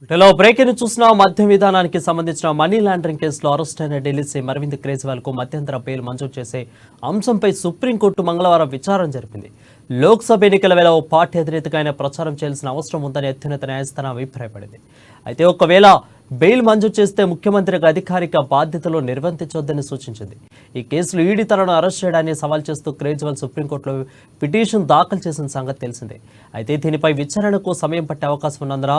ఇటలో breaking చూసిన మద్య విధానానికి సంబంధించిన మనీ లాండరింగ్ కేసులో అరెస్ట్ అయిన ఢిల్లీ సీఎం అరవింద్ కేజ్రీవాల్ కు మధ్యంతర బెయిల్ మంజూరు చేసే అంశంపై సుప్రీంకోర్టు మంగళవారం విచారణ జరిపింది. లోక్సభ ఎన్నికల వేళ ఓ పార్టీ అధినేతగా ఆయన ప్రచారం చేయాల్సిన అవసరం ఉందని అత్యున్నత న్యాయస్థానం అభిప్రాయపడింది. అయితే ఒకవేళ బెయిల్ మంజూరు చేస్తే ముఖ్యమంత్రికి అధికారిక బాధ్యతలు నిర్వర్తించొద్దని సూచించింది. ఈ కేసులో ఈడీ తనను అరెస్ట్ చేయడాన్ని సవాల్ చేస్తూ కేజ్రీవాల్ సుప్రీంకోర్టులో పిటిషన్ దాఖలు చేసిన సంగతి తెలిసిందే. అయితే దీనిపై విచారణకు సమయం పట్టే అవకాశం ఉన్నందున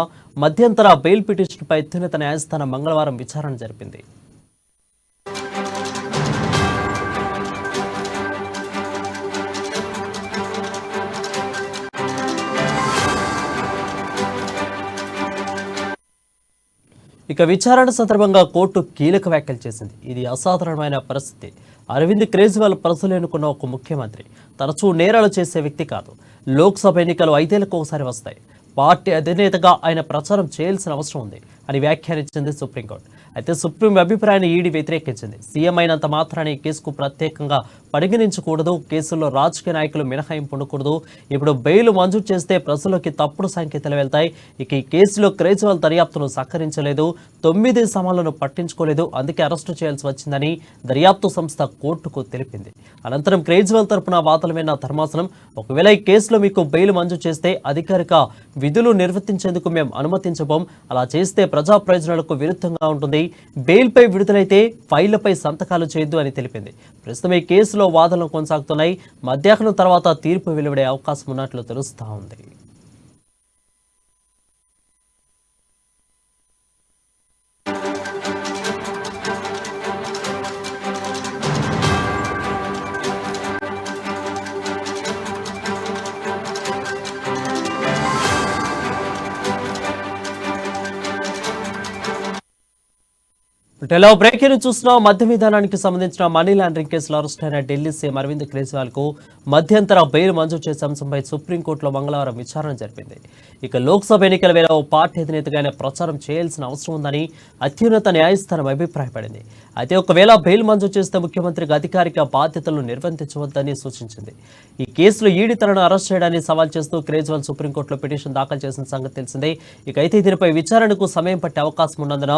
మధ్యంతర బెయిల్ పిటిషన్పై అత్యున్నత న్యాయస్థానం మంగళవారం విచారణ జరిపింది. ఇక విచారణ సందర్భంగా కోర్టు కీలక వ్యాఖ్యలు చేసింది. ఇది అసాధారణమైన పరిస్థితి. అరవింద్ కేజ్రీవాల్ ప్రజలు ఎన్నుకున్న ఒక ముఖ్యమంత్రి, తరచూ నేరాలు చేసే వ్యక్తి కాదు. లోక్సభ ఎన్నికలు 5 ఏళ్లకు ఒకసారి వస్తాయి. పార్టీ అధినేతగా ఆయన ప్రచారం చేయాల్సిన అవసరం ఉంది అని వ్యాఖ్యానించింది సుప్రీంకోర్టు. అయితే సుప్రీం అభిప్రాయాన్ని ఈడీ వ్యతిరేకించింది. సీఎం అయినంత మాత్రాన్ని ఈ కేసుకు ప్రత్యేకంగా పరిగణించకూడదు, కేసుల్లో రాజకీయ నాయకులు మినహాయింపు ఉండకూడదు. ఇప్పుడు బెయిల్ మంజూరు చేస్తే ప్రజల్లోకి తప్పుడు సంకేతాలు వెళ్తాయి. ఇక ఈ కేసులో కేజ్రీవాల్ దర్యాప్తును సహకరించలేదు, 9 సమాలను పట్టించుకోలేదు, అందుకే అరెస్టు చేయాల్సి వచ్చిందని దర్యాప్తు సంస్థ కోర్టుకు తెలిపింది. అనంతరం కేజ్రీవాల్ తరపున వాదనలు విన్న ధర్మాసనం, ఒకవేళ ఈ కేసులో మీకు బెయిల్ మంజూరు చేస్తే అధికారిక విధులు నిర్వర్తించేందుకు మేము అనుమతించబోం, అలా చేస్తే ప్రజా ప్రయోజనాలకు విరుద్ధంగా ఉంటుంది, బెయిల్పై విడుదలైతే ఫైళ్లపై సంతకాలు చేయొద్దు అని తెలిపింది. ప్రస్తుతం ఈ కేసులో వాదనలు కొనసాగుతున్నాయి. మధ్యాహ్నం తర్వాత తీర్పు వెలువడే అవకాశం ఉన్నట్లు తెలుస్తా ఉంది. ఇటలో బ్రేకింగ్ చూసిన మద్య విధానానికి సంబంధించిన మనీ లాండరింగ్ కేసులో అరెస్ట్ అయిన ఢిల్లీ సీఎం అరవింద్ కేజ్రీవాల్ కు మధ్యంతర బెయిల్ మంజూరు చేసే అంశంపై సుప్రీంకోర్టులో మంగళవారం విచారణ జరిపింది. ఇక లోక్సభ ఎన్నికల వేళ ఓ పార్టీ అధినేతగా ఆయన ప్రచారం చేయాల్సిన అవసరం ఉందని అత్యున్నత న్యాయస్థానం అభిప్రాయపడింది. అయితే ఒకవేళ బెయిల్ మంజూరు చేస్తే ముఖ్యమంత్రికి అధికారిక బాధ్యతలను నిర్వర్తించవద్దని సూచించింది. ఈ కేసులో ఈడీ తనను అరెస్ట్ చేయడాన్ని సవాల్ చేస్తూ కేజ్రీవాల్ సుప్రీంకోర్టులో పిటిషన్ దాఖలు చేసిన సంగతి తెలిసిందే. ఇక అయితే దీనిపై విచారణకు సమయం పట్టే అవకాశం ఉన్నందున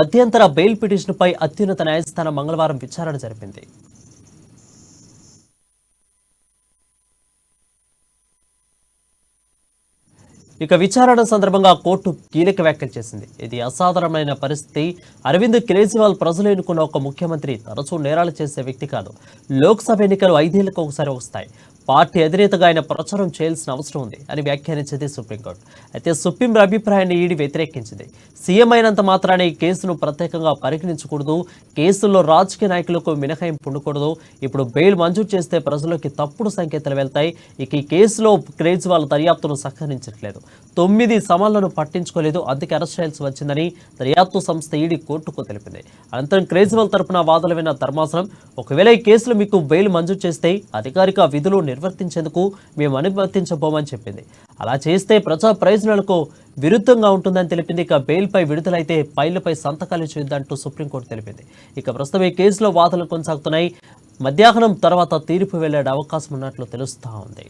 మధ్యంతర బెయిల్ పిటిషన్పై అత్యున్నత న్యాయస్థానం మంగళవారం విచారణ జరిపింది. ఇక విచారణ సందర్భంగా కోర్టు కీలక వ్యాఖ్యలు చేసింది. ఇది అసాధారణమైన పరిస్థితి. అరవింద్ కేజ్రీవాల్ ప్రజలు ఎన్నుకున్న ఒక ముఖ్యమంత్రి, తరచూ నేరాలు చేసే వ్యక్తి కాదు. లోక్సభ ఎన్నికలు 5 ఏళ్లకు ఒకసారి వస్తాయి. పార్టీ అధినేతగా ఆయన ప్రచారం చేయాల్సిన అవసరం ఉంది అని వ్యాఖ్యానించింది సుప్రీంకోర్టు. అయితే సుప్రీం అభిప్రాయాన్ని ఈడీ వ్యతిరేకించింది. సీఎం అయినంత మాత్రాన్ని ఈ కేసును ప్రత్యేకంగా పరిగణించకూడదు, కేసుల్లో రాజకీయ నాయకులకు మినహాయింపు ఉండకూడదు. ఇప్పుడు బెయిల్ మంజూరు చేస్తే ప్రజల్లోకి తప్పుడు సంకేతాలు వెళ్తాయి. ఇక ఈ కేసులో కేజ్రీవాల్ దర్యాప్తును సహకరించట్లేదు, 9 సమాలను పట్టించుకోలేదు, అందుకే అరెస్ట్ చేయాల్సి వచ్చిందని దర్యాప్తు సంస్థ ఈడీ కోర్టుకు తెలిపింది. అనంతరం కేజ్రీవాల్ తరపున వాదనలు విన్న ధర్మాసనం, ఒకవేళ ఈ కేసులో మీకు బెయిల్ మంజూరు చేస్తే అధికారిక విధులు నిర్వర్తించేందుకు మేము అనుమతించబోమని చెప్పింది. అలా చేస్తే ప్రజా ప్రయోజనాలకు విరుద్ధంగా ఉంటుందని తెలిపింది. ఇక బెయిల్పై విడుదలైతే ఫైళ్లపై సంతకాలు చేయొద్దంటూ సుప్రీంకోర్టు తెలిపింది. ఇక ప్రస్తుతం ఈ కేసులో వాదనలు కొనసాగుతున్నాయి. మధ్యాహ్నం తర్వాత తీర్పు వెళ్లే అవకాశం ఉన్నట్లు తెలుస్తా ఉంది.